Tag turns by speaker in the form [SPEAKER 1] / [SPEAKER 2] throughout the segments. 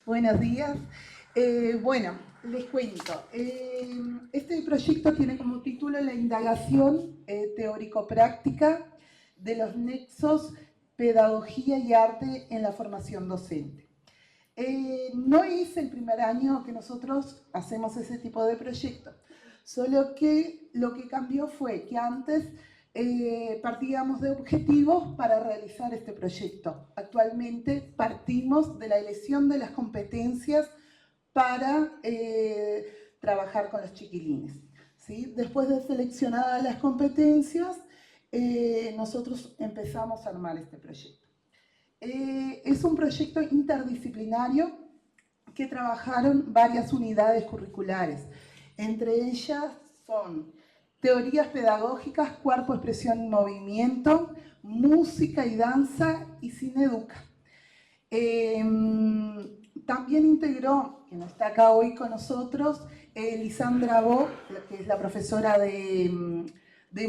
[SPEAKER 1] Buenos días. Bueno, les cuento. Este proyecto tiene como título la indagación teórico-práctica de los nexos pedagogía y arte en la formación docente. No es el primer año que nosotros hacemos ese tipo de proyecto, solo que lo que cambió fue que antes partíamos de objetivos para realizar este proyecto. Actualmente partimos de la elección de las competencias para trabajar con los chiquilines, ¿sí? Después de seleccionadas las competencias, nosotros empezamos a armar este proyecto. Es un proyecto interdisciplinario que trabajaron varias unidades curriculares. Entre ellas son teorías pedagógicas, cuerpo, expresión y movimiento, música y danza y Cineduca. También integró, que no está acá hoy con nosotros, Lisandra Bo, que es la profesora de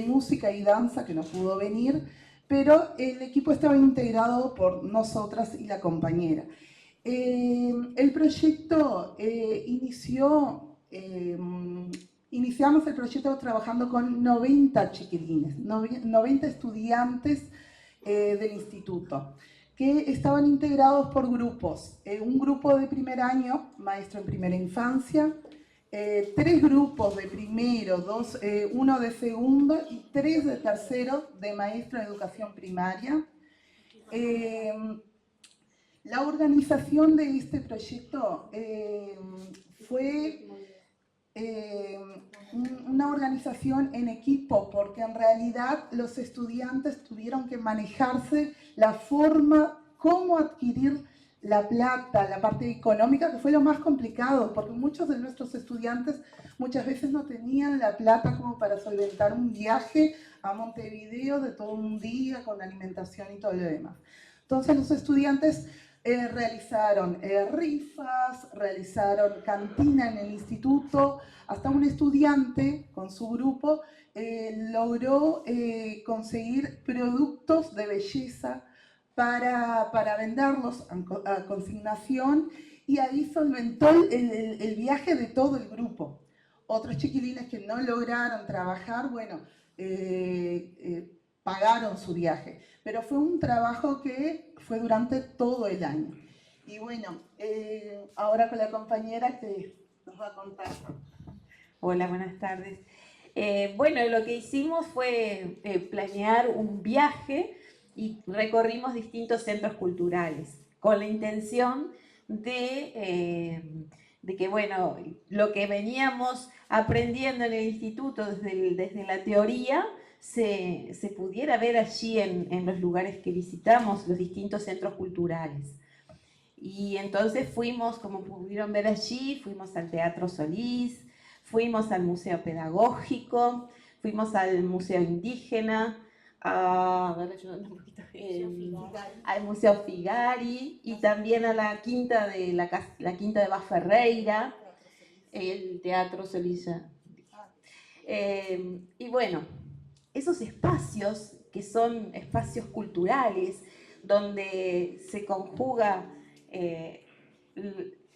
[SPEAKER 1] música y danza, que no pudo venir, pero el equipo estaba integrado por nosotras y la compañera. El proyecto iniciamos el proyecto trabajando con 90 chiquilines, 90 estudiantes del instituto, que estaban integrados por grupos. Un grupo de primer año, maestro en primera infancia, 3 grupos de primero, uno de segundo y 3 de tercero de maestro de educación primaria. La organización de este proyecto fue una organización en equipo, porque en realidad los estudiantes tuvieron que manejarse la forma, cómo adquirir la plata, la parte económica, que fue lo más complicado, porque muchos de nuestros estudiantes muchas veces no tenían la plata como para solventar un viaje a Montevideo de todo un día con alimentación y todo lo demás. Entonces los estudiantes realizaron rifas, realizaron cantina en el instituto, hasta un estudiante con su grupo logró conseguir productos de belleza para venderlos a consignación, y ahí solventó el viaje de todo el grupo. Otros chiquilines que no lograron trabajar, bueno, pagaron su viaje, pero fue un trabajo que fue durante todo el año. Y bueno, ahora con la compañera que nos va a contar.
[SPEAKER 2] Hola, buenas tardes. Bueno, lo que hicimos fue planear un viaje y recorrimos distintos centros culturales con la intención de que, bueno, lo que veníamos aprendiendo en el instituto desde la teoría se pudiera ver allí en los lugares que visitamos, los distintos centros culturales. Y entonces fuimos, como pudieron ver allí, fuimos al Teatro Solís, fuimos al Museo Pedagógico, fuimos al Museo Indígena, al Museo Figari y también a la quinta la quinta de Bas Ferreira, el Teatro Solís. Y bueno, esos espacios que son espacios culturales donde se conjuga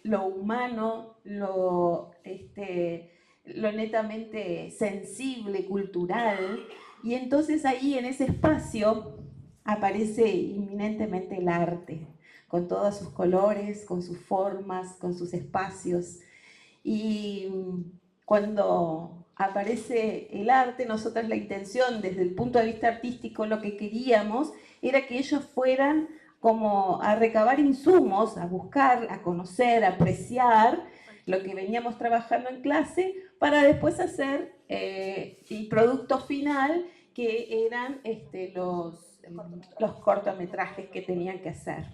[SPEAKER 2] lo humano, lo netamente sensible, cultural, y entonces ahí en ese espacio aparece inminentemente el arte, con todos sus colores, con sus formas, con sus espacios. Y cuando aparece el arte, nosotros la intención desde el punto de vista artístico, lo que queríamos era que ellos fueran como a recabar insumos, a buscar, a conocer, a apreciar lo que veníamos trabajando en clase para después hacer el producto final, que eran los cortometrajes que tenían que hacer.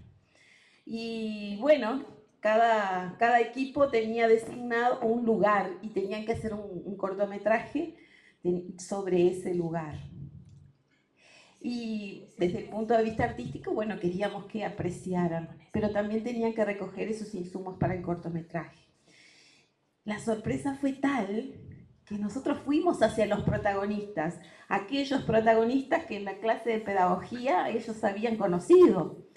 [SPEAKER 2] Y bueno, cada equipo tenía designado un lugar y tenían que hacer un cortometraje sobre ese lugar. Y desde el punto de vista artístico, bueno, queríamos que apreciaran, pero también tenían que recoger esos insumos para el cortometraje. La sorpresa fue tal que nosotros fuimos hacia los protagonistas, aquellos protagonistas que en la clase de pedagogía ellos habían conocido.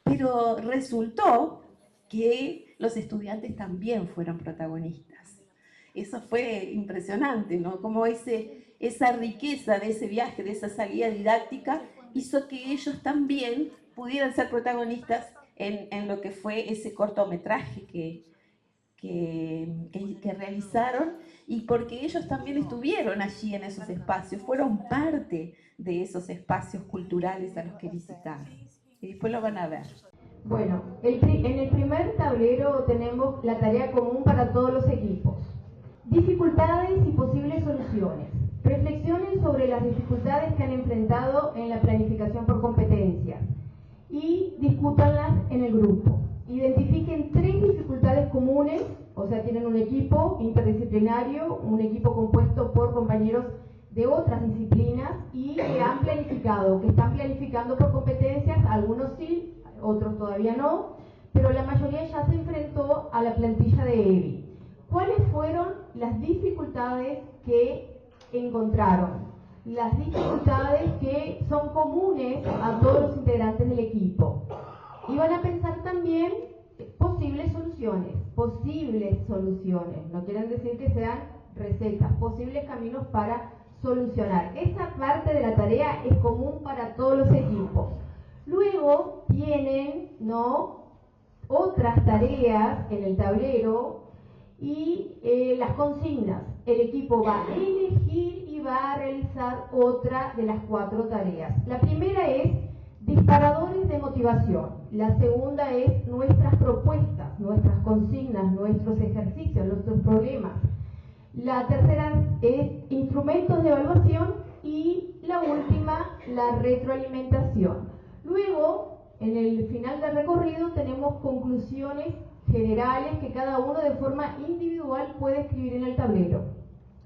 [SPEAKER 2] Pero resultó que los estudiantes también fueron protagonistas. Eso fue impresionante, ¿no? Como esa riqueza de ese viaje, de esa salida didáctica, hizo que ellos también pudieran ser protagonistas en lo que fue ese cortometraje que realizaron, y porque ellos también estuvieron allí en esos espacios, fueron parte de esos espacios culturales a los que visitaron. Y después lo van a ver.
[SPEAKER 3] Bueno, en el primer tablero tenemos la tarea común para todos los equipos. Dificultades y posibles soluciones. Reflexionen sobre las dificultades que han enfrentado en la planificación por competencias y discútanlas en el grupo. Identifiquen 3 dificultades comunes, o sea, tienen un equipo interdisciplinario, un equipo compuesto por compañeros de otras disciplinas y que han planificado, que están planificando por competencias, algunos sí, otros todavía no, pero la mayoría ya se enfrentó a la plantilla de EBI. ¿Cuáles fueron las dificultades que encontraron? Las dificultades que son comunes a todos los integrantes del equipo. Y van a pensar también posibles soluciones, no quieren decir que sean recetas, posibles caminos para solucionar. Esa parte de la tarea es común para todos los equipos. Luego tienen, otras tareas en el tablero y las consignas. El equipo va a elegir y va a realizar otra de las 4 tareas. La primera es disparadores de motivación. La segunda es nuestras propuestas, nuestras consignas, nuestros ejercicios, nuestros problemas. La tercera es instrumentos de evaluación y la última, la retroalimentación. Luego, en el final del recorrido tenemos conclusiones generales que cada uno de forma individual puede escribir en el tablero.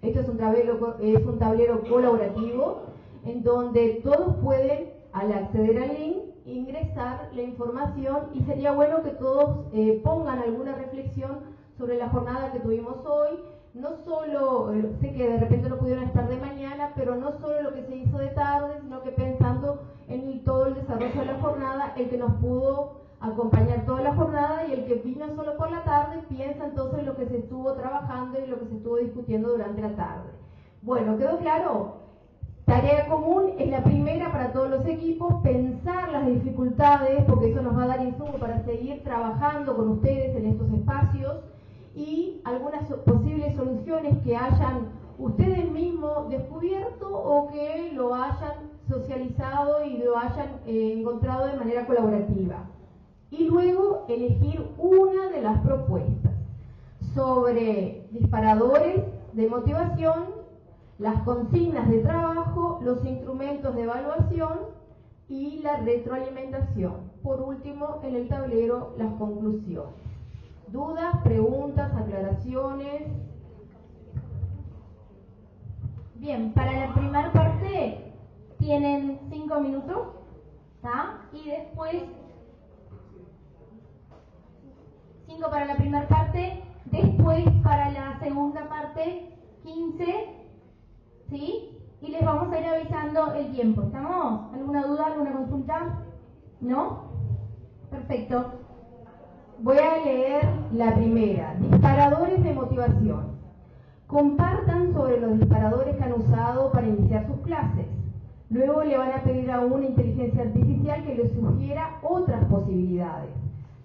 [SPEAKER 3] Esto es un tablero colaborativo en donde todos pueden, al acceder al link, ingresar la información, y sería bueno que todos pongan alguna reflexión sobre la jornada que tuvimos hoy. No solo, sé que de repente no pudieron estar de mañana, pero no solo lo que se hizo de tarde, sino que pensando en todo el desarrollo de la jornada, el que nos pudo acompañar toda la jornada y el que vino solo por la tarde, piensa entonces en lo que se estuvo trabajando y lo que se estuvo discutiendo durante la tarde. Bueno, ¿quedó claro? Tarea común es la primera para todos los equipos, pensar las dificultades, porque eso nos va a dar insumo para seguir trabajando con ustedes en estos espacios, y algunas posibles soluciones que hayan ustedes mismos descubierto o que lo hayan socializado y lo hayan encontrado de manera colaborativa. Y luego elegir una de las propuestas sobre disparadores de motivación, las consignas de trabajo, los instrumentos de evaluación y la retroalimentación. Por último, en el tablero, las conclusiones. ¿Dudas, preguntas, aclaraciones?
[SPEAKER 4] Bien, para la primera parte tienen 5 minutos, ¿tá? Y después 5 para la primera parte, después para la segunda parte 15, ¿sí? Y les vamos a ir avisando el tiempo. ¿Estamos? ¿Alguna duda, alguna consulta? ¿No? Perfecto.
[SPEAKER 3] Voy a leer la primera. Disparadores de motivación. Compartan sobre los disparadores que han usado para iniciar sus clases. Luego le van a pedir a una inteligencia artificial que les sugiera otras posibilidades.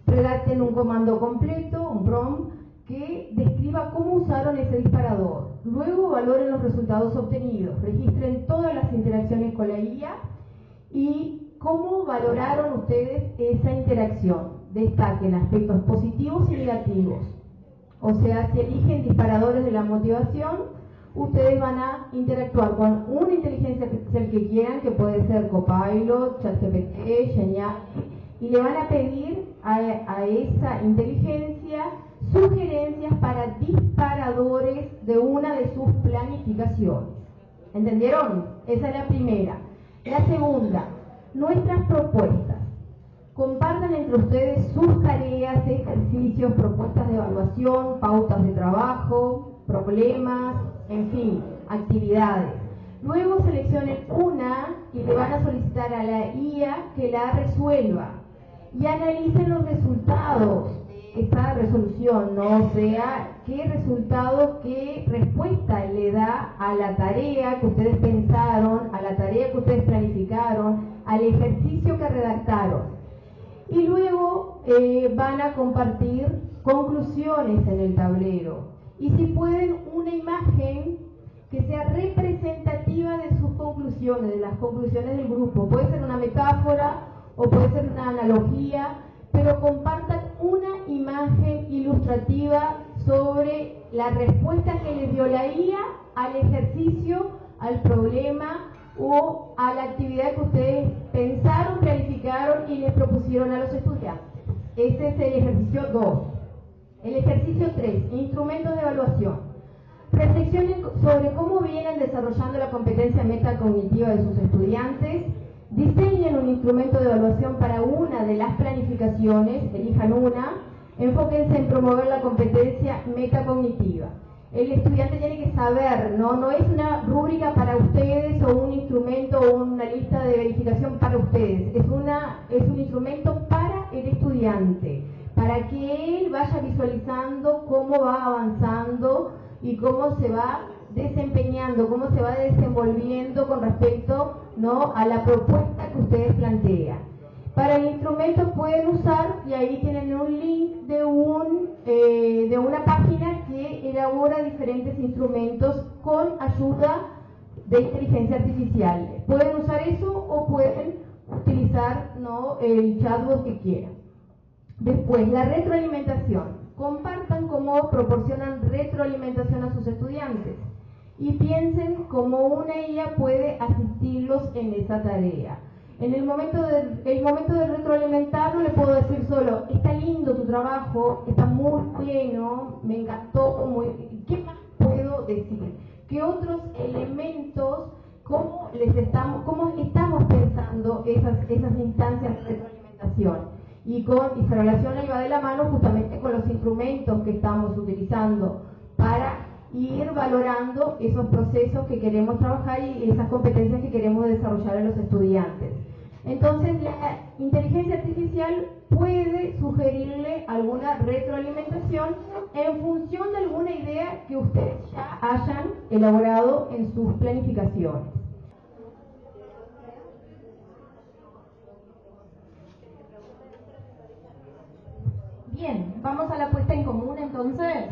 [SPEAKER 3] Redacten un comando completo, un prompt, que describa cómo usaron ese disparador. Luego valoren los resultados obtenidos. Registren todas las interacciones con la IA y cómo valoraron ustedes esa interacción. Destaquen aspectos positivos y negativos. O sea, si eligen disparadores de la motivación, ustedes van a interactuar con una inteligencia artificial que quieran, que puede ser Copilot, ChatGPT, Genial, y le van a pedir a esa inteligencia sugerencias para disparadores de una de sus planificaciones. ¿Entendieron? Esa es la primera. La segunda, nuestras propuestas. Compartan entre ustedes sus tareas, ejercicios, propuestas de evaluación, pautas de trabajo, problemas, en fin, actividades. Luego seleccionen una y le van a solicitar a la IA que la resuelva y analicen los resultados esa resolución, ¿no? O sea, qué resultado, qué respuesta le da a la tarea que ustedes pensaron, a la tarea que ustedes planificaron, al ejercicio que redactaron. Y luego van a compartir conclusiones en el tablero. Y si pueden, una imagen que sea representativa de sus conclusiones, de las conclusiones del grupo. Puede ser una metáfora o puede ser una analogía, pero compartan una imagen ilustrativa sobre la respuesta que les dio la IA al ejercicio, al problema o a la actividad que ustedes pensaron, planificaron y les propusieron a los estudiantes. Ese es el ejercicio 2. El ejercicio 3, instrumentos de evaluación. Reflexionen sobre cómo vienen desarrollando la competencia metacognitiva de sus estudiantes. Diseñen un instrumento de evaluación para una de las planificaciones, elijan una. Enfóquense en promover la competencia metacognitiva. El estudiante tiene que saber, no es una rúbrica para ustedes o un instrumento o una lista de verificación para ustedes. Es un instrumento para el estudiante, para que él vaya visualizando cómo va avanzando y cómo se va desempeñando, cómo se va desenvolviendo con respecto, ¿no?, a la propuesta que ustedes plantean. Para el instrumento pueden usar, y ahí tienen un link de una página que elabora diferentes instrumentos con ayuda de inteligencia artificial. Pueden usar eso o pueden utilizar, ¿no?, el chatbot que quieran. Después, la retroalimentación. Compartan cómo proporcionan retroalimentación a sus estudiantes y piensen cómo una IA puede asistirlos en esa tarea. En el momento de retroalimentarlo le puedo decir solo, está lindo tu trabajo, está muy bueno, me encantó, ¿qué más puedo decir? ¿Qué otros elementos, cómo estamos pensando esas instancias de retroalimentación? Y se relaciona y va de la mano justamente con los instrumentos que estamos utilizando para ir valorando esos procesos que queremos trabajar y esas competencias que queremos desarrollar en los estudiantes. Entonces, la inteligencia artificial puede sugerirle alguna retroalimentación en función de alguna idea que ustedes ya hayan elaborado en sus planificaciones.
[SPEAKER 4] Bien, vamos a la puesta en común entonces.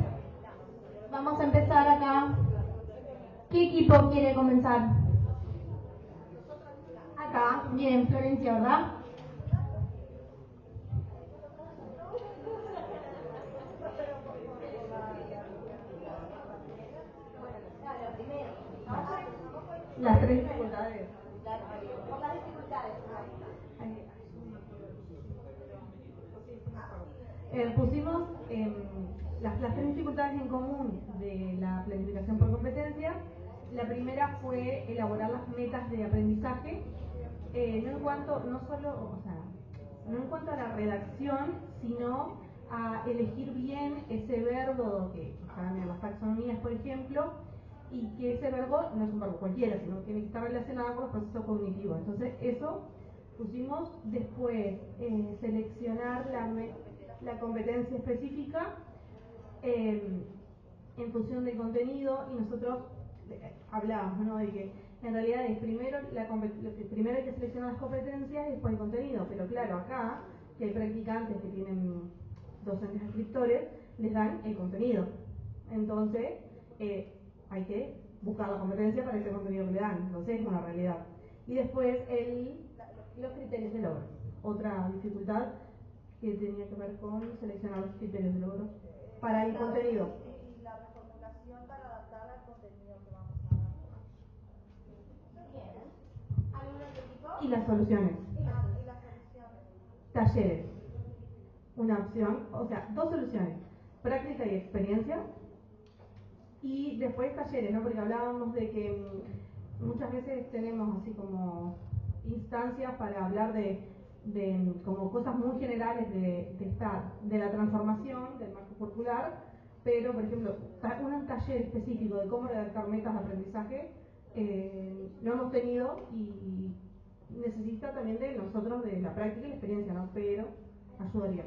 [SPEAKER 4] Vamos a empezar acá. ¿Qué equipo quiere comenzar? Acá, bien, Florencia, ¿verdad? Las tres dificultades.
[SPEAKER 5] Por las dificultades.
[SPEAKER 6] Pusimos las tres dificultades en común de la planificación por competencia. La primera fue elaborar las metas de aprendizaje, no en cuanto a la redacción, sino a elegir bien ese verbo que están en las taxonomías, por ejemplo, y que ese verbo no es un verbo cualquiera, sino que tiene que estar relacionado con los procesos cognitivos. Entonces eso pusimos. Después seleccionar la competencia específica en función del contenido, y nosotros hablábamos, ¿no?, de que en realidad es primero hay que seleccionar las competencias y después el contenido, pero claro, acá que hay practicantes que tienen docentes escritores, les dan el contenido, entonces hay que buscar la competencia para ese contenido que le dan, entonces es una realidad. Y después los criterios de logro, otra dificultad que tenía que ver con seleccionar los criterios de logro para el contenido.
[SPEAKER 5] Y la reformulación para adaptar al contenido que vamos a dar. Bien. ¿Algún otro tipo?
[SPEAKER 6] Y las soluciones.
[SPEAKER 5] Y las soluciones.
[SPEAKER 6] Talleres. Una opción, o sea, dos soluciones, práctica y experiencia. Y después talleres, ¿no? Porque hablábamos de que muchas veces tenemos así como instancias para hablar de como cosas muy generales de la transformación del marco curricular, pero por ejemplo un taller específico de cómo redactar metas de aprendizaje lo hemos tenido y necesita también de nosotros de la práctica y la experiencia, ¿no? Pero ayudaría.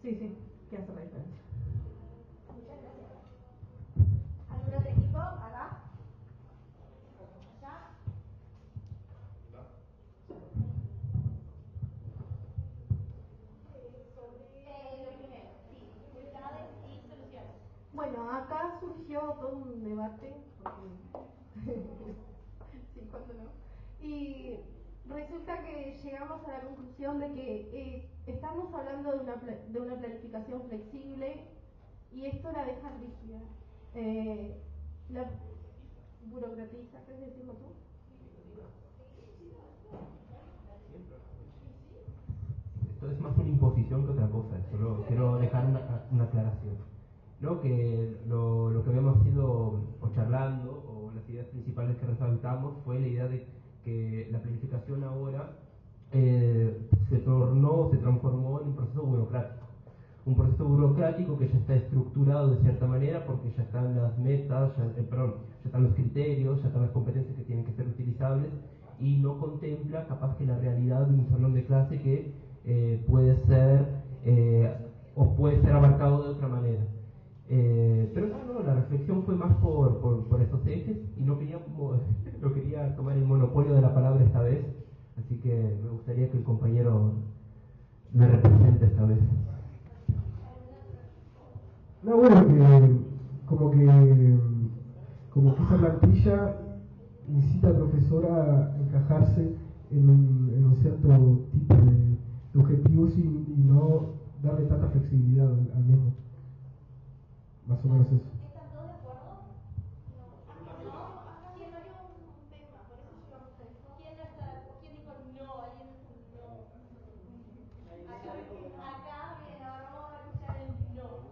[SPEAKER 6] Sí, que hace la diferencia.
[SPEAKER 5] Muchas gracias. ¿Algún otro equipo? Acá. Allá. Lo primero, sí, dificultades y soluciones.
[SPEAKER 3] Bueno, acá surgió todo un debate, porque sí, cuándo no. Y resulta que llegamos a la conclusión de que estamos hablando de una planificación flexible y esto la deja rígida. La burocratiza, ¿querés decirlo tú?
[SPEAKER 7] Esto es más una imposición que otra cosa, solo quiero dejar una aclaración. ¿No? Que lo que habíamos ido o charlando, o las ideas principales que resaltamos, fue la idea de que la planificación ahora se transformó en un proceso burocrático. Un proceso burocrático que ya está estructurado de cierta manera porque ya están las metas, ya están los criterios, ya están las competencias que tienen que ser utilizables y no contempla capaz que la realidad de un salón de clase que puede ser abarcado de otra manera. Pero no, la reflexión fue más por esos ejes y no quería tomar el monopolio de la palabra esta vez, así que me gustaría que el compañero me represente esta vez.
[SPEAKER 8] No, bueno, como que esa plantilla incita al profesor a encajarse en un cierto tipo de objetivos y no darle tanta flexibilidad al mismo. Más o menos eso.
[SPEAKER 5] ¿Están todos de acuerdo? No. Acá sí hay un tema, por eso llegamos a eso. ¿Quién no está? ¿Quién dijo no? ¿Alguien no? Acá, bien, ahora vamos a escuchar el no.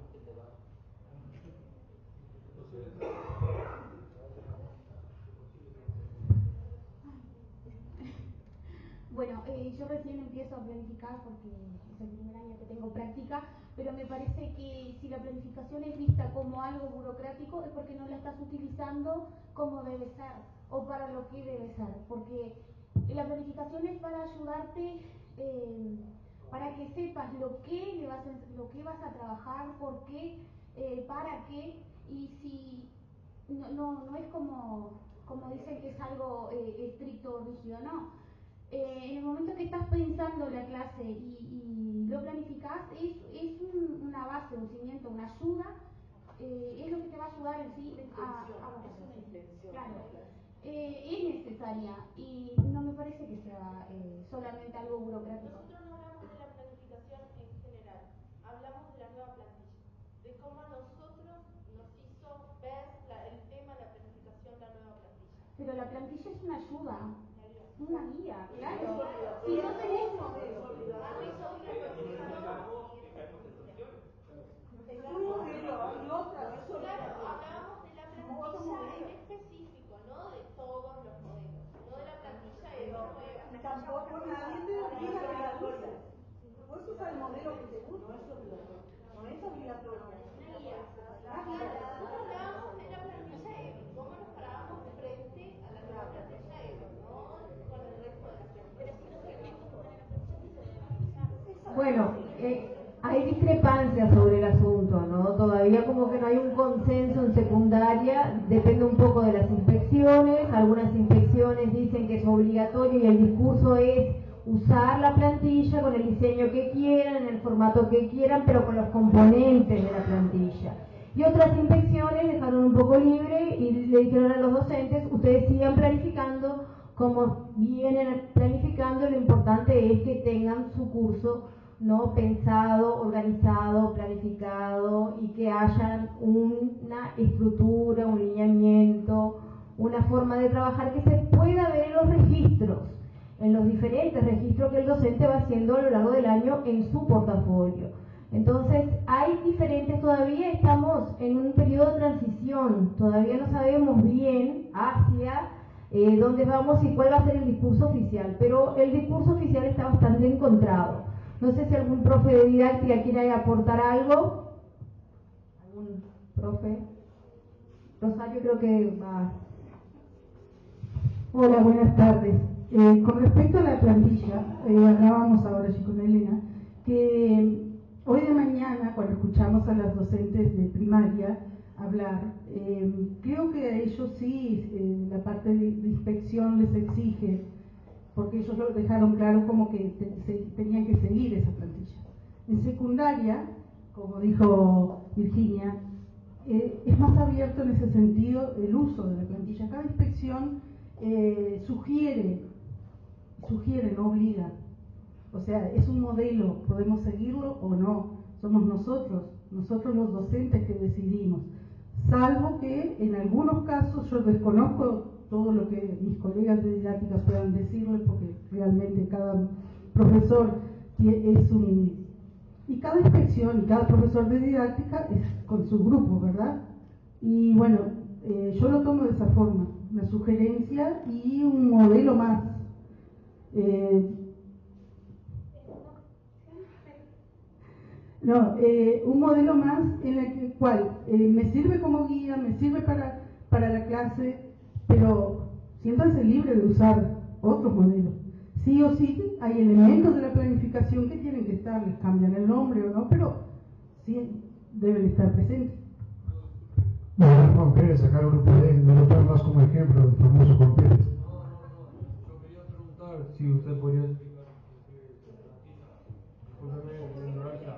[SPEAKER 4] Bueno, yo recién empiezo a planificar porque es el primer año que tengo práctica, pero me parece que si la planificación es vista como algo burocrático es porque no la estás utilizando como debe ser o para lo que debe ser, porque la planificación es para ayudarte, para que sepas lo que vas a trabajar, por qué, para qué, y si no es como dicen que es algo estricto o rígido, no. En el momento que estás pensando la clase y lo planificás, es una base, un cimiento, una ayuda, es lo que te va a ayudar en sí a claro, es necesaria y no me parece que sea solamente algo burocrático.
[SPEAKER 5] Nosotros no hablamos de la planificación en general, hablamos de la nueva plantilla, de cómo a nosotros nos hizo ver el tema de la planificación de la nueva plantilla.
[SPEAKER 4] Pero la plantilla es una ayuda. Una guía, claro. Si no tenemos...
[SPEAKER 5] Claro, hablábamos de la plantilla en específico, no de todos los modelos, no de la plantilla de nueva.
[SPEAKER 9] Y tampoco nadie te obliga a que la cosas. Vos usas el modelo que te gusta. No es obligatorio.
[SPEAKER 5] Una guía. Nosotros hablábamos de la plantilla EBI, cómo nos parábamos frente a la nueva plantilla EBI, no con el resto de las plantillas.
[SPEAKER 3] Bueno, hay discrepancias sobre el asunto, ¿no? Todavía como que no hay un consenso en secundaria, depende un poco de las inspecciones. Algunas inspecciones dicen que es obligatorio y el discurso es usar la plantilla con el diseño que quieran, en el formato que quieran, pero con los componentes de la plantilla. Y otras inspecciones dejaron un poco libre y le dijeron a los docentes, ustedes sigan planificando como vienen planificando, lo importante es que tengan su curso no pensado, organizado, planificado y que haya una estructura, un lineamiento, una forma de trabajar que se pueda ver en los registros, en los diferentes registros que el docente va haciendo a lo largo del año en su portafolio. Entonces, hay diferentes, todavía estamos en un periodo de transición, todavía no sabemos bien hacia dónde vamos y cuál va a ser el discurso oficial, pero el discurso oficial está bastante encontrado. No sé si algún profe de didáctica quiere aportar algo. ¿Algún profe? Rosario creo que va.
[SPEAKER 10] Hola, buenas tardes. Con respecto a la plantilla, hablábamos ahora sí con Elena, que
[SPEAKER 6] hoy de mañana, cuando escuchamos a las docentes de primaria hablar, creo que a ellos sí la parte de inspección les exige, porque ellos lo dejaron claro como que tenían que seguir esa plantilla. En secundaria, como dijo Virginia, es más abierto en ese sentido el uso de la plantilla. Cada inspección sugiere, no obliga. O sea, es un modelo, podemos seguirlo o no. Somos nosotros los docentes que decidimos. Salvo que en algunos casos, yo desconozco todo lo que mis colegas de didáctica puedan decirle, porque realmente cada profesor es un... Y cada inspección y cada profesor de didáctica es con su grupo, ¿verdad? Y bueno, yo lo tomo de esa forma, una sugerencia y un modelo más. Un modelo más en el cual me sirve como guía, me sirve para la clase, pero siéntanse libres de usar otros modelos. Sí o sí hay elementos de la planificación que tienen que estar, les cambian el nombre o no, pero sí deben estar presentes.
[SPEAKER 8] Bueno, Juan Pérez, acá el grupo D, no lo pongo más como ejemplo, el famoso Juan Pérez.
[SPEAKER 10] Yo quería preguntar si usted podría explicar discúlpeme mi ignorancia.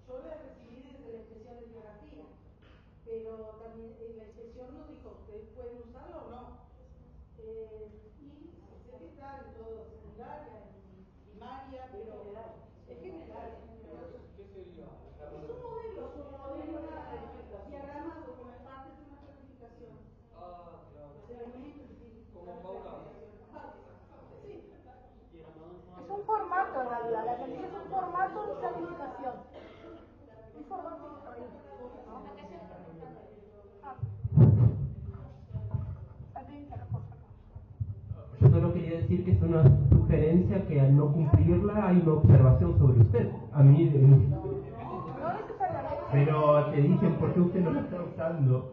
[SPEAKER 9] Yo la recibí desde la inspección de geografía, pero también la inspección nos dijo, ¿ustedes pueden usarlo o no? Y sé que está en todo, secundaria, en primaria, pero es general.
[SPEAKER 10] ¿Qué sería?
[SPEAKER 9] Es un modelo, como de diagramas o como partes de una planificación.
[SPEAKER 10] Ah, claro.
[SPEAKER 9] Los elementos,
[SPEAKER 10] Como Paula.
[SPEAKER 9] Sí.
[SPEAKER 4] Es un formato en realidad, la planilla es un formato de planificación. Un formato histórico.
[SPEAKER 7] Yo solo quería decir que es una sugerencia que al no cumplirla hay una observación sobre usted. A mí, pero te dicen por qué usted no la está usando.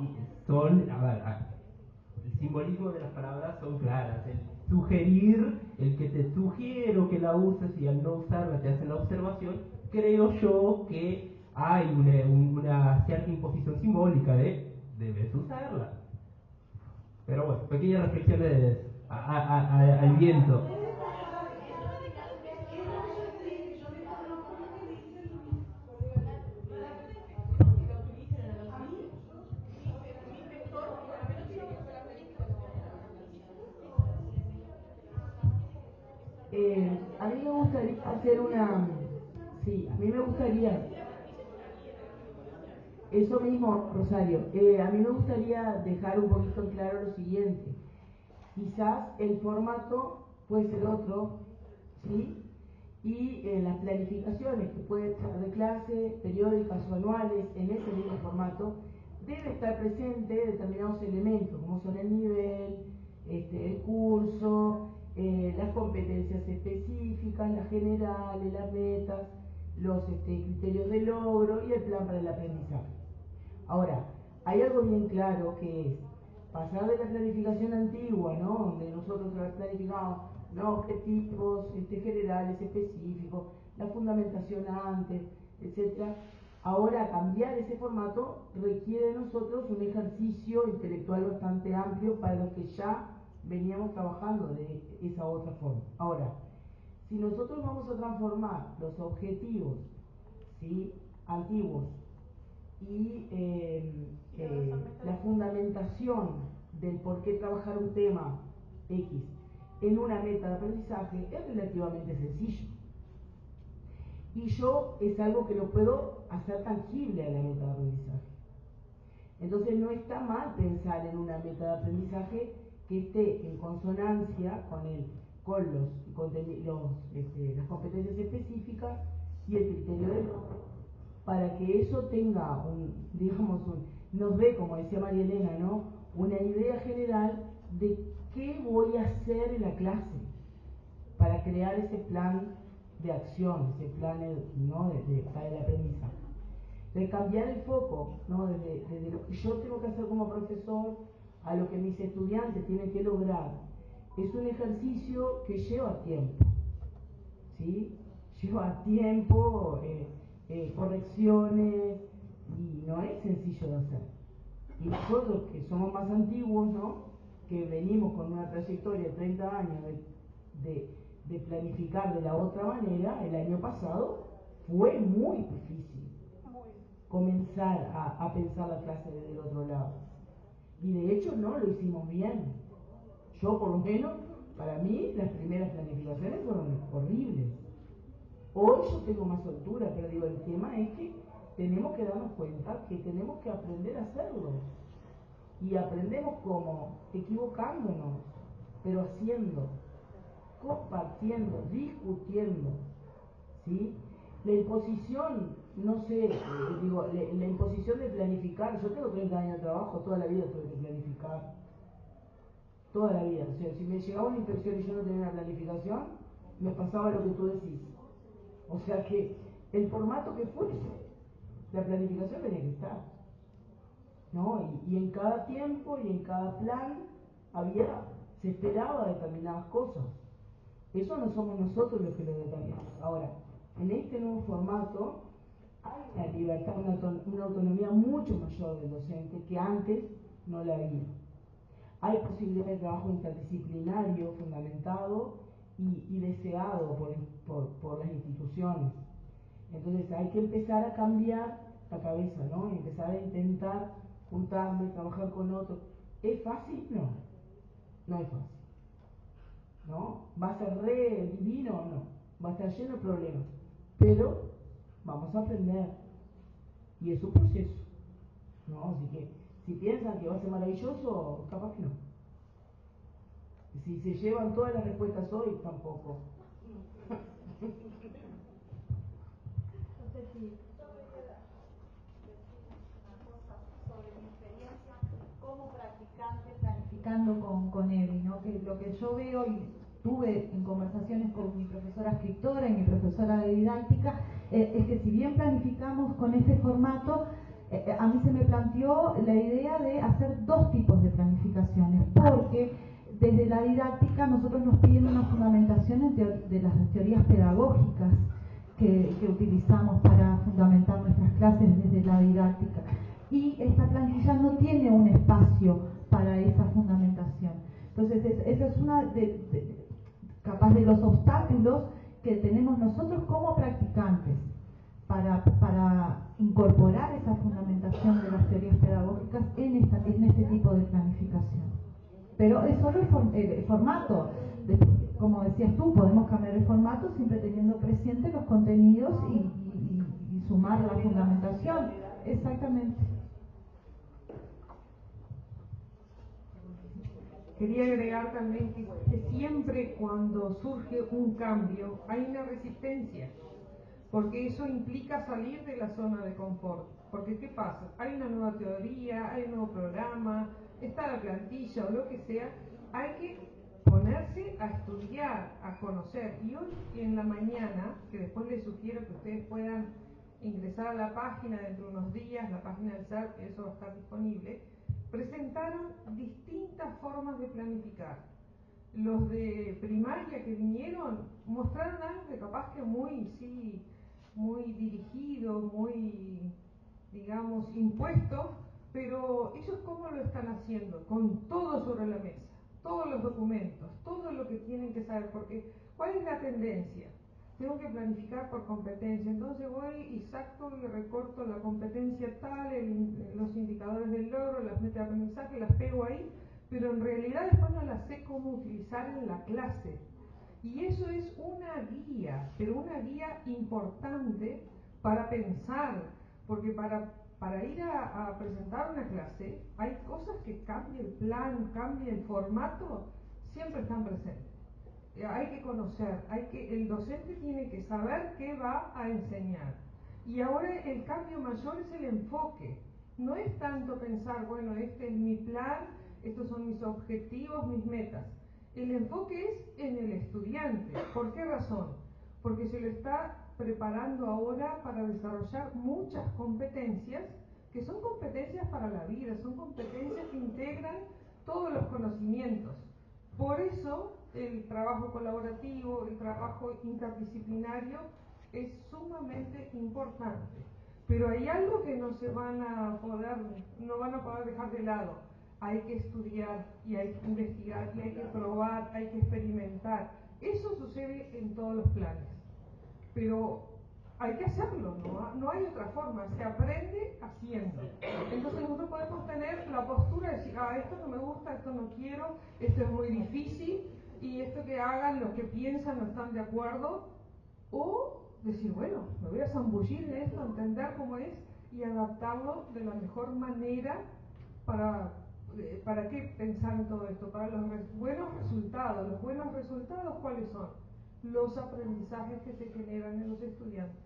[SPEAKER 7] Y son, el simbolismo de las palabras son claras. El sugerir, el que te sugiero que la uses y al no usarla te hacen la observación, creo yo que hay una cierta imposición simbólica de debes usarla. Pero bueno, pequeñas reflexiones al viento.
[SPEAKER 11] A mí me gustaría hacer una... Sí, a mí me gustaría... Eso mismo, Rosario. A mí me gustaría dejar un poquito en claro lo siguiente. Quizás el formato puede ser otro, ¿sí? Y las planificaciones que pueden ser de clase, periódicas o anuales, en ese mismo formato, debe estar presente determinados elementos, como son el nivel, el curso, las competencias específicas, las generales, las metas, los criterios de logro y el plan para el aprendizaje. Ahora, hay algo bien claro que es pasar de la planificación antigua, ¿no? Donde nosotros planificábamos objetivos generales, específicos, la fundamentación antes, etcétera. Ahora, cambiar ese formato requiere de nosotros un ejercicio intelectual bastante amplio para los que ya veníamos trabajando de esa otra forma. Ahora, si nosotros vamos a transformar los objetivos, ¿sí?, antiguos y la fundamentación del por qué trabajar un tema X en una meta de aprendizaje, es relativamente sencillo. Y yo es algo que lo puedo hacer tangible a la meta de aprendizaje. Entonces no está mal pensar en una meta de aprendizaje que esté en consonancia con las competencias específicas y el criterio de logro, para que eso tenga nos dé, como decía María Elena, ¿no?, una idea general de qué voy a hacer en la clase para crear ese plan de acción, ese plan, ¿no?, para el aprendizaje. De cambiar el foco, ¿no?, desde lo que yo tengo que hacer como profesor a lo que mis estudiantes tienen que lograr. Es un ejercicio que lleva tiempo, ¿sí? Lleva tiempo, correcciones, y no es sencillo de hacer. Y nosotros que somos más antiguos, ¿no?, que venimos con una trayectoria de 30 años de planificar de la otra manera, el año pasado fue muy difícil comenzar a pensar la clase desde el otro lado. Y de hecho no lo hicimos bien. Yo por lo menos, para mí, las primeras planificaciones fueron horribles. Hoy yo tengo más soltura, pero digo, el tema es que tenemos que darnos cuenta que tenemos que aprender a hacerlo. Y aprendemos cómo, equivocándonos, pero haciendo, compartiendo, discutiendo, ¿sí? La imposición, no sé, digo, la imposición de planificar. Yo tengo 30 años de trabajo, toda la vida tuve que planificar. Toda la vida. O sea, si me llegaba una inspección y yo no tenía una planificación, me pasaba lo que tú decís. O sea que el formato que fuese, la planificación tenía que estar, ¿no? Y en cada tiempo y en cada plan se esperaba determinadas cosas. Eso no somos nosotros los que lo determinamos. Ahora, en este nuevo formato hay una libertad, una autonomía mucho mayor del docente que antes no la había. Hay posibilidad de trabajo interdisciplinario fundamentado y deseado por las instituciones. Entonces hay que empezar a cambiar la cabeza, ¿no? Empezar a intentar juntarme, trabajar con otros. ¿Es fácil? No, no es fácil, ¿no? ¿Va a ser re divino? No, va a estar lleno de problemas, pero vamos a aprender y es un proceso, ¿no? Así que si piensan que va a ser maravilloso, capaz que no. Si se llevan todas las respuestas hoy, tampoco.
[SPEAKER 9] No sé si yo quería decir una cosa sobre mi experiencia como practicante planificando con Evi, ¿no? Que lo que yo veo y tuve en conversaciones con mi profesora escritora y mi profesora de didáctica, es que si bien planificamos con este formato, a mí se me planteó la idea de hacer dos tipos de planificaciones, porque desde la didáctica nosotros nos piden una fundamentación de las teorías pedagógicas que utilizamos para fundamentar nuestras clases desde la didáctica. Y esta plantilla no tiene un espacio para esa fundamentación. Entonces, esa es una capaz de los obstáculos que tenemos nosotros como practicantes para incorporar esa fundamentación de las teorías pedagógicas en este tipo de planificación. Pero es solo el formato. Como decías tú, podemos cambiar el formato siempre teniendo presente los contenidos y sumar la fundamentación. Exactamente.
[SPEAKER 12] Quería agregar también que siempre cuando surge un cambio hay una resistencia, porque eso implica salir de la zona de confort. Porque ¿qué pasa? Hay una nueva teoría, hay un nuevo programa, está la plantilla o lo que sea, hay que ponerse a estudiar, a conocer. Y hoy en la mañana, que después les sugiero que ustedes puedan ingresar a la página dentro de unos días, la página del SER, eso va a estar disponible, presentaron distintas formas de planificar. Los de primaria que vinieron mostraron algo que capaz que muy dirigido, muy, digamos, impuesto, pero ellos ¿cómo lo están haciendo? Con todo sobre la mesa, todos los documentos, todo lo que tienen que saber, porque ¿cuál es la tendencia? Tengo que planificar por competencia, entonces voy y saco y recorto la competencia tal, los indicadores del logro, las metas de aprendizaje, las pego ahí, pero en realidad después no las sé cómo utilizar en la clase. Y eso es una guía, pero una guía importante para pensar, porque para ir a presentar una clase hay cosas que cambia el plan, cambia el formato, siempre están presentes. Hay que conocer, el docente tiene que saber qué va a enseñar. Y ahora el cambio mayor es el enfoque. No es tanto pensar, bueno, este es mi plan estos son mis objetivos, mis metas. El enfoque es en el estudiante. ¿Por qué razón? Porque se lo está preparando ahora para desarrollar muchas competencias que son competencias para la vida, son competencias que integran todos los conocimientos. Por eso el trabajo colaborativo, el trabajo interdisciplinario es sumamente importante. Pero hay algo que no van a poder dejar de lado. Hay que estudiar y hay que investigar y hay que probar, hay que experimentar. Eso sucede en todos los planes. Pero hay que hacerlo, no hay otra forma, se aprende haciendo. Entonces nosotros podemos tener la postura de decir, esto no me gusta, esto no quiero, esto es muy difícil, y esto que hagan los que piensan no están de acuerdo, o decir, bueno, me voy a zambullir en esto, entender cómo es y adaptarlo de la mejor manera para qué pensar en todo esto, para los buenos resultados. ¿Los buenos resultados cuáles son? Los aprendizajes que se generan en los estudiantes.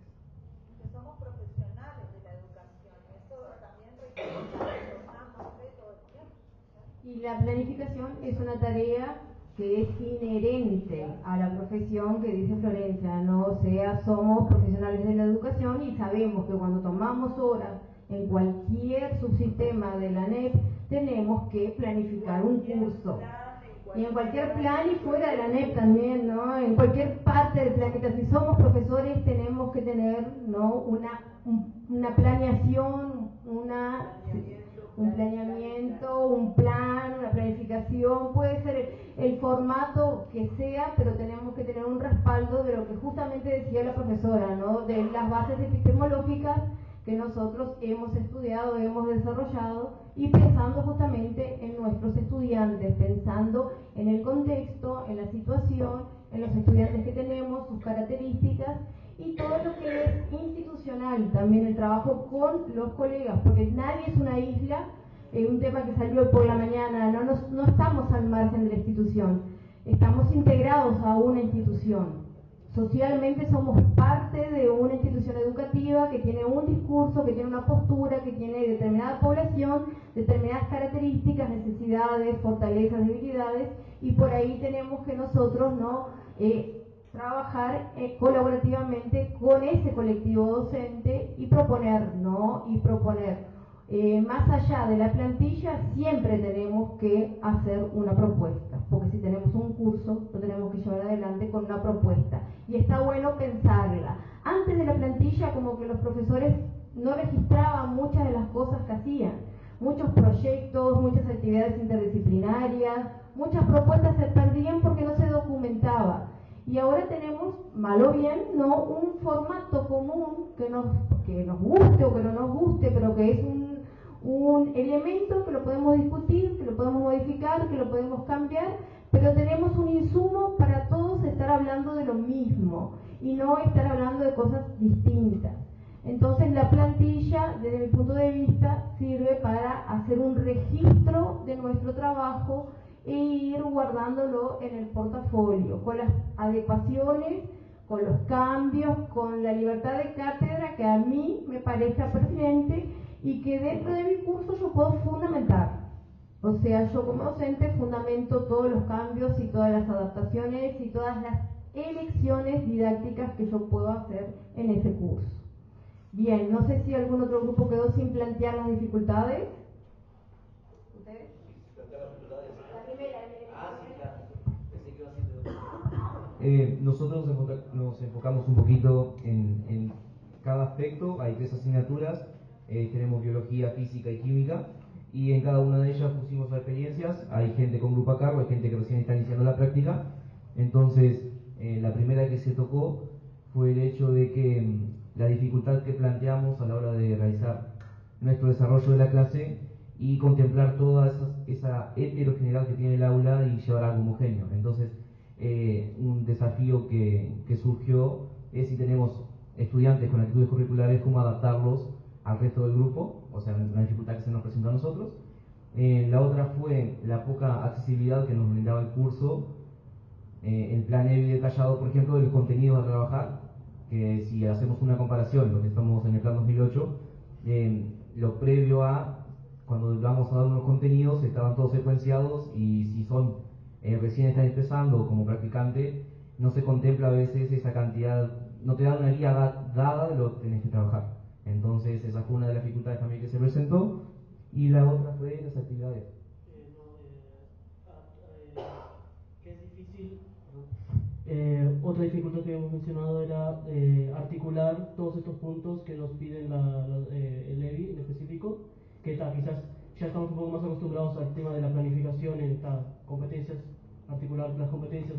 [SPEAKER 9] Que somos profesionales de la educación, eso también requiere más de todo el tiempo.
[SPEAKER 3] Y la planificación es una tarea que es inherente a la profesión que dice Florencia, ¿no? O sea, somos profesionales de la educación y sabemos que cuando tomamos horas en cualquier subsistema de la ANEP tenemos que planificar un curso. Y en cualquier plan y fuera de la ANEP también, ¿no? En cualquier parte del planeta, si somos profesores tenemos que tener, ¿no? una planeación, un planeamiento, un plan, una planificación, puede ser el formato que sea, pero tenemos que tener un respaldo de lo que justamente decía la profesora, ¿no? De las bases epistemológicas que nosotros hemos estudiado, hemos desarrollado, y pensando justamente en nuestros estudiantes, pensando en el contexto, en la situación, en los estudiantes que tenemos, sus características, y todo lo que es institucional, también el trabajo con los colegas, porque nadie es una isla, un tema que salió por la mañana, no estamos al margen de la institución, estamos integrados a una institución. Socialmente somos parte de una institución educativa que tiene un discurso, que tiene una postura, que tiene determinada población, determinadas características, necesidades, fortalezas, debilidades, y por ahí tenemos que nosotros trabajar colaborativamente con ese colectivo docente y proponer, ¿no? Y proponer. Más allá de la plantilla, siempre tenemos que hacer una propuesta, porque si tenemos un curso, lo tenemos que llevar adelante con una propuesta. Y está bueno pensarla. Antes de la plantilla, como que los profesores no registraban muchas de las cosas que hacían. Muchos proyectos, muchas actividades interdisciplinarias, muchas propuestas se perdían porque no se documentaba. Y ahora tenemos, mal o bien, ¿no? Un formato común que nos guste o que no nos guste, pero que es un elemento que lo podemos discutir, que lo podemos modificar, que lo podemos cambiar, pero tenemos un insumo para todos estar hablando de lo mismo y no estar hablando de cosas distintas. Entonces la plantilla, desde mi punto de vista, sirve para hacer un registro de nuestro trabajo e ir guardándolo en el portafolio, con las adecuaciones, con los cambios, con la libertad de cátedra que a mí me parezca pertinente y que dentro de mi curso yo puedo fundamentar. O sea, yo como docente fundamento todos los cambios y todas las adaptaciones y todas las elecciones didácticas que yo puedo hacer en ese curso. Bien, no sé si algún otro grupo quedó sin plantear las dificultades. ¿Ustedes? La primera.
[SPEAKER 7] Nosotros nos enfocamos un poquito en cada aspecto. Hay 3 asignaturas, tenemos biología, física y química, y en cada una de ellas pusimos experiencias. Hay gente con grupo a cargo, hay gente que recién está iniciando la práctica. Entonces, la primera que se tocó fue el hecho de que la dificultad que planteamos a la hora de realizar nuestro desarrollo de la clase y contemplar toda esa heterogeneidad que tiene el aula y llevar algo homogéneo. Entonces, un desafío que surgió es, si tenemos estudiantes con actitudes curriculares, cómo adaptarlos al resto del grupo, o sea, una dificultad que se nos presentó a nosotros. La otra fue la poca accesibilidad que nos brindaba el curso, el plan EBI detallado, por ejemplo, del contenido a trabajar, que si hacemos una comparación, lo que estamos en el plan 2008, lo previo a cuando vamos a dar unos contenidos estaban todos secuenciados, y si son recién están empezando como practicante, no se contempla a veces esa cantidad, no te dan una guía dada de lo que tenés que trabajar. Entonces esa fue una de las dificultades también que se presentó, y la otra fue las actividades.
[SPEAKER 13] Que es difícil. Otra dificultad que hemos mencionado era articular todos estos puntos que nos piden el EBI en específico, que quizás ya estamos un poco más acostumbrados al tema de la planificación en competencias, articular las competencias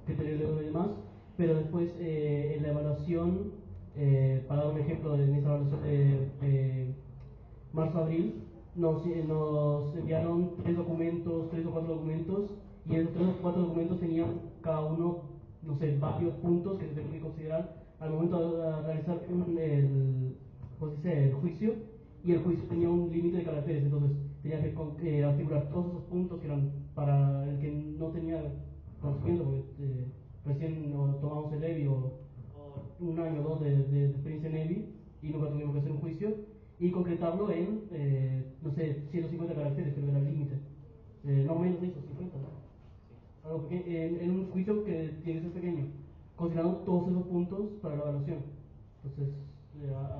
[SPEAKER 13] que tener el y demás, pero después en la evaluación, para dar un ejemplo, en esa evaluación de marzo-abril, nos enviaron 3 o 4 documentos, y esos 3 o 4 documentos tenían cada uno, no sé, varios puntos que se tenían que considerar al momento de realizar el juicio, y el juicio tenía un límite de caracteres, entonces tenía que articular todos esos puntos que eran para el que no tenía conocimiento, porque recién tomamos el EBI o un año o 2 de experiencia en EBI y nunca tuvimos que hacer un juicio, y concretarlo en, no sé, 150 caracteres, creo que era el límite, no menos de eso, 50, ¿no? Algo pequeño, en un juicio que tiene que ser pequeño, considerando todos esos puntos para la evaluación. Entonces,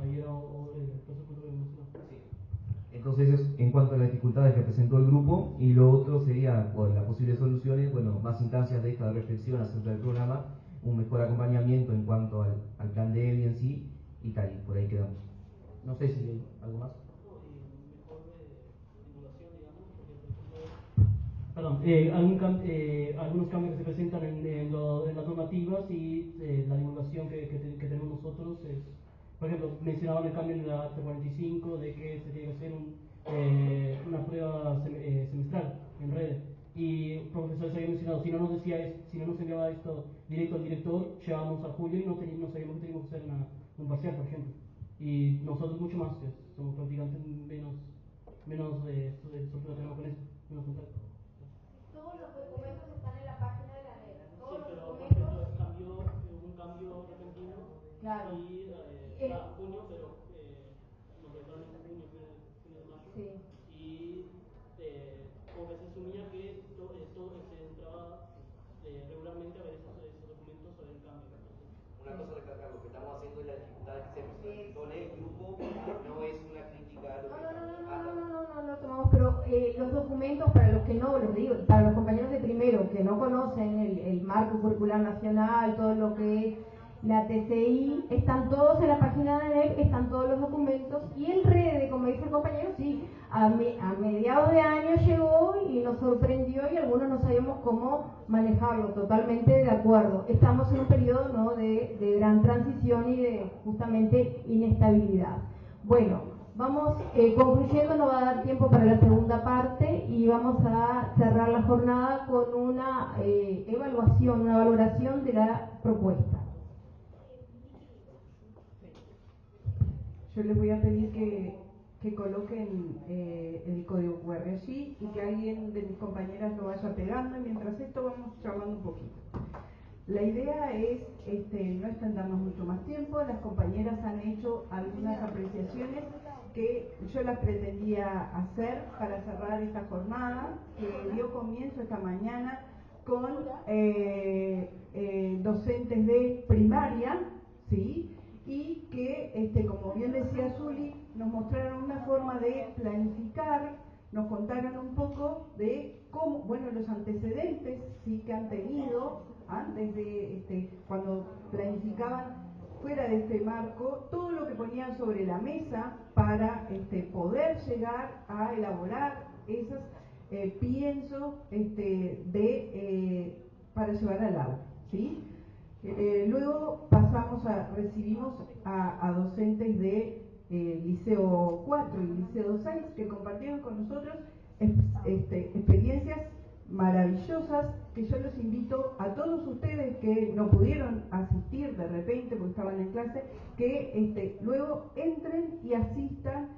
[SPEAKER 13] ahí era el tercer punto que mencionaba.
[SPEAKER 7] Sí. Entonces, eso en cuanto a las dificultades que presentó el grupo, y lo otro sería, bueno, las posibles soluciones, bueno, más instancias de esta reflexión acerca del programa, un mejor acompañamiento en cuanto al plan de EBI en sí, y tal, y por ahí quedamos. No sé si hay algo más.
[SPEAKER 13] Perdón, algunos cambios que se presentan en las normativas y la divulgación que tenemos nosotros es, por ejemplo, mencionaban el cambio en la Acta 45 de que se tiene que hacer una prueba semestral en redes, y el profesor se había mencionado, si no nos enviaba esto directo al director, llegábamos a julio y no sabíamos que teníamos que hacer un parcial, por ejemplo, y nosotros mucho más, que somos practicantes menos soltura tenemos con eso, menos contacto.
[SPEAKER 3] Todos los documentos están en la página de la NED. Todos
[SPEAKER 13] Sí,
[SPEAKER 3] los
[SPEAKER 13] pero
[SPEAKER 3] documentos.
[SPEAKER 13] hubo un cambio repentino.
[SPEAKER 3] Claro.
[SPEAKER 13] Y junio, pero nos dejaron en junio de mayo.
[SPEAKER 3] Sí.
[SPEAKER 13] Y como que se asumía que todo se entraba regularmente a ver esos documentos sobre el cambio.
[SPEAKER 14] Una cosa recalcar, lo que estamos haciendo es la dificultad que se presentó en el grupo, no es una crítica a lo que
[SPEAKER 3] No tomamos, pero los documentos, para los que no, los digo, para los compañeros de primero que no conocen el marco curricular nacional, todo lo que es la TCI, están todos en la página de NEP, están todos los documentos, y el REDE, como dice el compañero, sí, a mediados de año llegó y nos sorprendió, y algunos no sabíamos cómo manejarlo, totalmente de acuerdo. Estamos en un periodo, ¿no?, de gran transición y de justamente inestabilidad. Bueno, vamos concluyendo, no va a dar tiempo para la segunda parte, y vamos a cerrar la jornada con una evaluación, una valoración de la propuesta.
[SPEAKER 6] Yo les voy a pedir que coloquen el código QR allí, y que alguien de mis compañeras lo vaya pegando, y mientras esto vamos charlando un poquito. La idea es no extendernos mucho más tiempo. Las compañeras han hecho algunas apreciaciones que yo las pretendía hacer para cerrar esta jornada, que dio comienzo esta mañana con docentes de primaria, ¿sí?, y que, como bien decía Zuli, nos mostraron una forma de planificar, nos contaron un poco de cómo, bueno, los antecedentes, sí, que han tenido antes de cuando planificaban fuera de este marco, todo lo que ponían sobre la mesa para poder llegar a elaborar esas piensos para llevar al aula, ¿sí? Luego recibimos a docentes de Liceo 4 y Liceo 6 que compartieron con nosotros experiencias maravillosas, que yo los invito a todos ustedes que no pudieron asistir de repente porque estaban en clase, que luego entren y asistan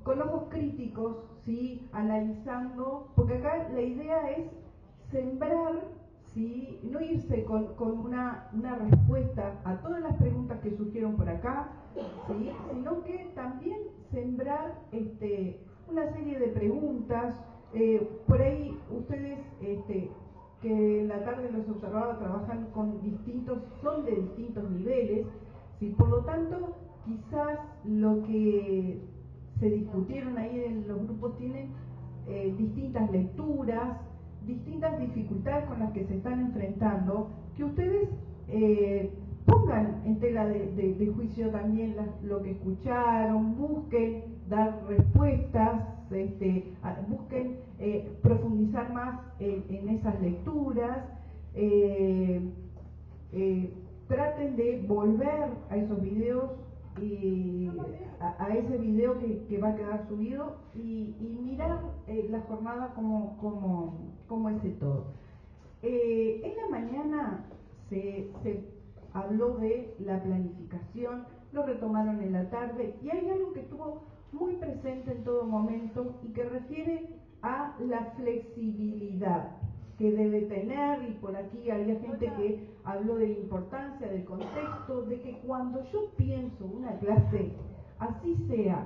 [SPEAKER 6] con ojos críticos, ¿sí?, analizando, porque acá la idea es sembrar, ¿sí?, no irse con una respuesta a todas las preguntas que surgieron por acá, ¿sí?, sino que también sembrar
[SPEAKER 15] una serie de preguntas. Por ahí ustedes, que en la tarde los observaba, trabajan son de distintos niveles, ¿sí? Por lo tanto, quizás lo que se discutieron ahí en los grupos tienen distintas lecturas, distintas dificultades con las que se están enfrentando, que ustedes pongan en tela de juicio también lo que escucharon, busquen dar respuestas, busquen profundizar más en esas lecturas, traten de volver a esos videos, a ese video que va a quedar subido y mirar la jornada como ese todo. En la mañana se habló de la planificación, lo retomaron en la tarde, y hay algo que estuvo muy presente en todo momento y que refiere a la flexibilidad que debe tener, y por aquí había gente que habló de la importancia del contexto, de que cuando yo pienso una clase, así sea,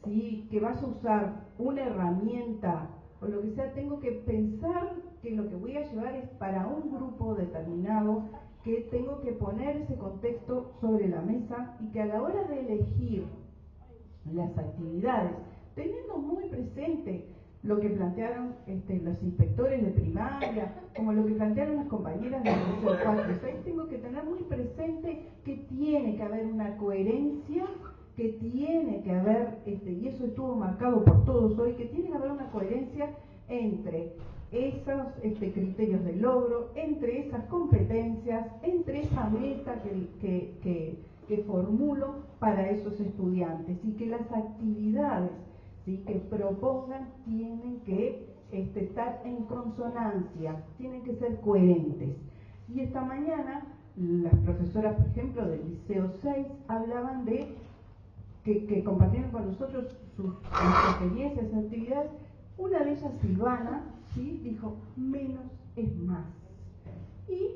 [SPEAKER 15] ¿sí?, que vas a usar una herramienta o lo que sea, tengo que pensar que lo que voy a llevar es para un grupo determinado, que tengo que poner ese contexto sobre la mesa, y que a la hora de elegir las actividades, teniendo muy presente lo que plantearon los inspectores de primaria, como lo que plantearon las compañeras de Liceo 4 y 6, tengo que tener muy presente que tiene que haber una coherencia, que tiene que haber, y eso estuvo marcado por todos hoy, que tiene que haber una coherencia entre esos criterios de logro, entre esas competencias, entre esa meta que formulo para esos estudiantes, y que las actividades, ¿sí?, que propongan tienen que estar en consonancia, tienen que ser coherentes. Y esta mañana las profesoras, por ejemplo, del Liceo 6 hablaban de que compartieron con nosotros sus experiencias, sus actividades. Una de ellas, Silvana, ¿sí?, dijo: menos es más. Y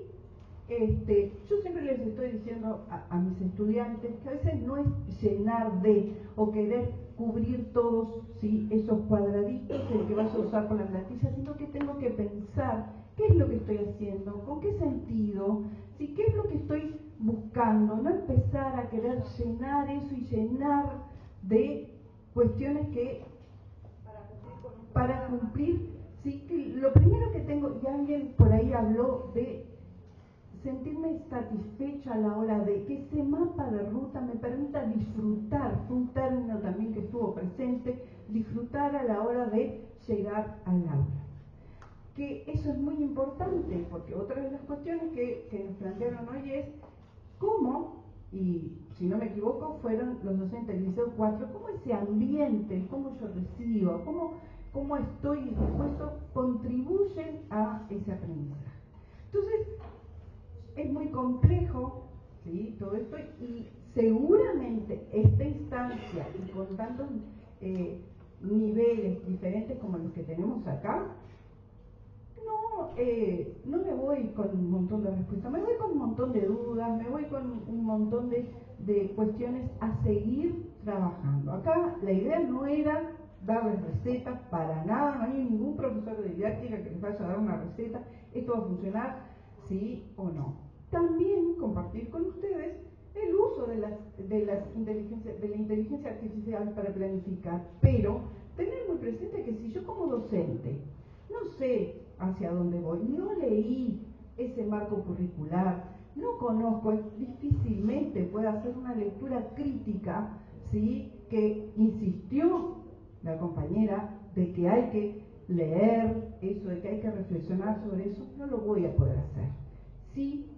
[SPEAKER 15] yo siempre les estoy diciendo a mis estudiantes que a veces no es llenar de o querer cubrir todos, ¿sí?, esos cuadraditos que vas a usar por la plantilla, sino que tengo que pensar qué es lo que estoy haciendo, con qué sentido, ¿sí?, qué es lo que estoy buscando, no empezar a querer llenar eso y llenar de cuestiones que para cumplir, ¿sí?, que lo primero que tengo, y alguien por ahí habló de sentirme satisfecha a la hora de que ese mapa de ruta me permita disfrutar, fue un término también que estuvo presente, disfrutar a la hora de llegar al aula. Que eso es muy importante, porque otra de las cuestiones que nos plantearon hoy es cómo, y si no me equivoco fueron los docentes del Liceo 4, cómo ese ambiente, cómo yo recibo, cómo estoy dispuesto, contribuyen a ese aprendizaje. Entonces, es muy complejo, ¿sí?, todo esto, y seguramente esta instancia, y con tantos niveles diferentes como los que tenemos acá, no me voy con un montón de respuestas, me voy con un montón de dudas, me voy con un montón de cuestiones a seguir trabajando. Acá la idea no era darles recetas para nada, no hay ningún profesor de didáctica que les vaya a dar una receta, esto va a funcionar, sí o no. También compartir con ustedes el uso de la inteligencia artificial para planificar, pero tener muy presente que si yo como docente no sé hacia dónde voy, no leí ese marco curricular, no conozco, difícilmente pueda hacer una lectura crítica, ¿sí?, que insistió la compañera de que hay que leer eso, de que hay que reflexionar sobre eso, no lo voy a poder hacer. Sí,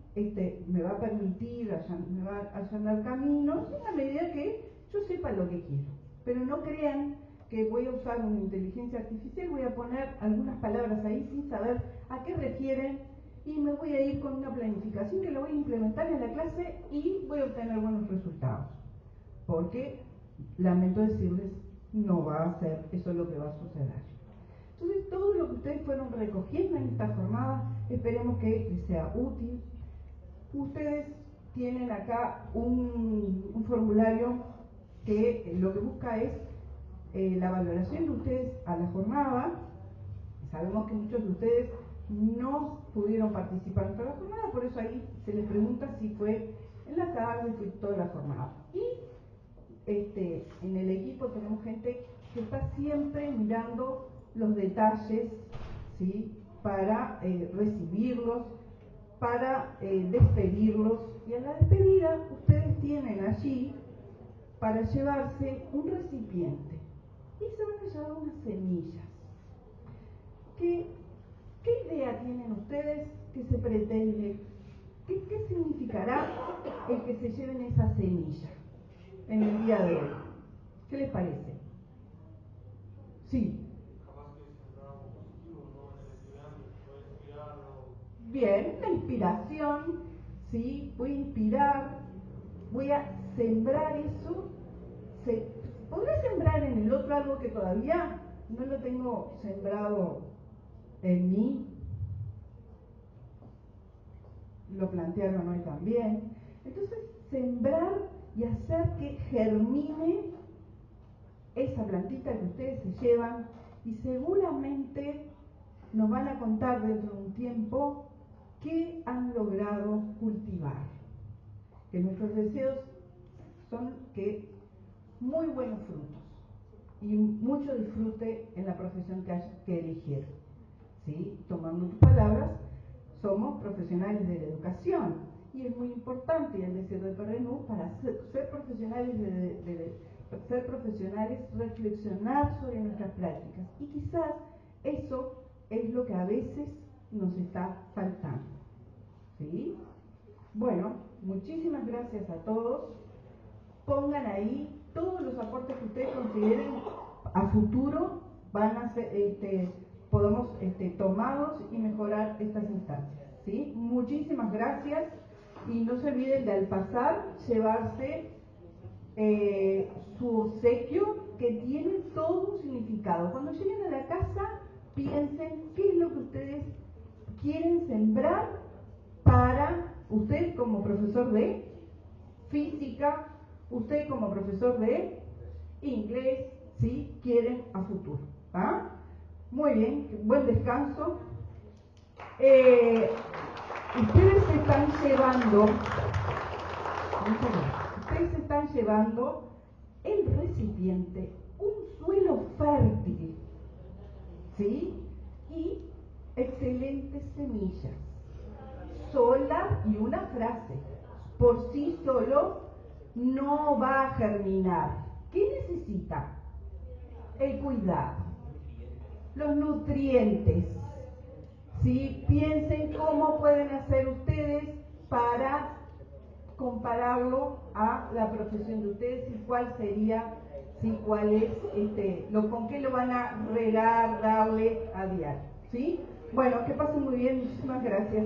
[SPEAKER 15] me va a permitir, me va a allanar caminos en la medida que yo sepa lo que quiero. Pero no crean que voy a usar una inteligencia artificial, voy a poner algunas palabras ahí sin saber a qué refieren y me voy a ir con una planificación que la voy a implementar en la clase y voy a obtener buenos resultados. Porque, lamento decirles, no va a ser eso lo que va a suceder. Entonces, todo lo que ustedes fueron recogiendo en esta jornada, esperemos que les sea útil. Ustedes tienen acá un formulario que lo que busca es la valoración de ustedes a la jornada. Sabemos que muchos de ustedes no pudieron participar en toda la jornada, por eso ahí se les pregunta si fue en la tarde, fue toda la jornada. Y en el equipo tenemos gente que está siempre mirando los detalles, ¿sí? Para recibirlos, para despedirlos, y a la despedida ustedes tienen allí para llevarse un recipiente y se van a llevar unas semillas. ¿Qué idea tienen ustedes que se pretende? ¿Qué significará el que se lleven esa semilla en el día de hoy? ¿Qué les parece? Sí. Bien, la inspiración, ¿sí? Voy a inspirar, voy a sembrar eso. ¿Podré sembrar en el otro algo que todavía no lo tengo sembrado en mí? Lo plantearon hoy también. Entonces, sembrar y hacer que germine esa plantita que ustedes se llevan, y seguramente nos van a contar dentro de un tiempo qué han logrado cultivar. Que nuestros deseos son que muy buenos frutos y mucho disfrute en la profesión que eligieron. ¿Sí? Tomando tus palabras, somos profesionales de la educación y es muy importante, y el deseo de PRNU para ser profesionales ser profesionales, reflexionar sobre nuestras prácticas, y quizás eso es lo que a veces nos está faltando. ¿Sí? Bueno, muchísimas gracias a todos. Pongan ahí todos los aportes que ustedes consideren a futuro van a ser, podemos tomarlos y mejorar estas instancias. ¿Sí? Muchísimas gracias, y no se olviden de al pasar llevarse su obsequio, que tiene todo un significado. Cuando lleguen a la casa, piensen qué es lo que ustedes quieren sembrar para usted como profesor de física, usted como profesor de inglés, si quieren a futuro. ¿Ah? Muy bien, buen descanso. Ustedes se están llevando, ustedes se están llevando el recipiente, un suelo fértil, ¿sí? Y excelentes semillas, sola y una frase. Por sí solo no va a germinar. ¿Qué necesita? El cuidado, los nutrientes. ¿Sí? Piensen cómo pueden hacer ustedes para compararlo a la profesión de ustedes, y cuál sería, ¿sí? Cuál es, con qué lo van a regar, darle a diario. ¿Sí? Bueno, que pasen muy bien, muchísimas gracias.